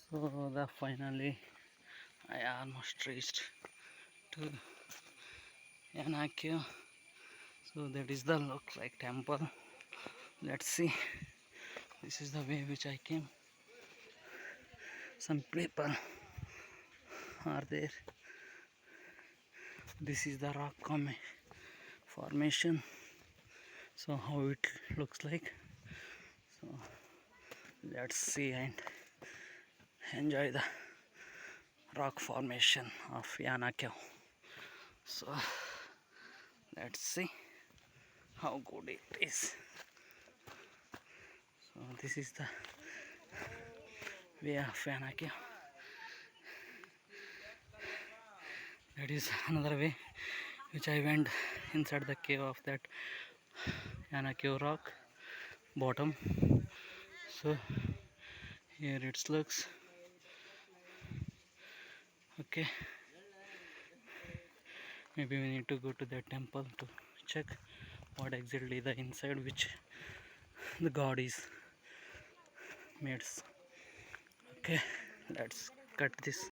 So the finally I almost reached to Yanakyo. So that is the look like temple. Let's see. This is the way which I came. Some people are there. This is the rock formation. So how it looks like. So let's see and enjoy the rock formation of Yanakyo. So let's see how good it is. So this is the way of Yanakyo. That is another way which I went inside the cave of that Yanakyo rock bottom. So here it looks. Okay, maybe we need to go to that temple to check what exactly the inside which the god is made. Okay, let's cut this.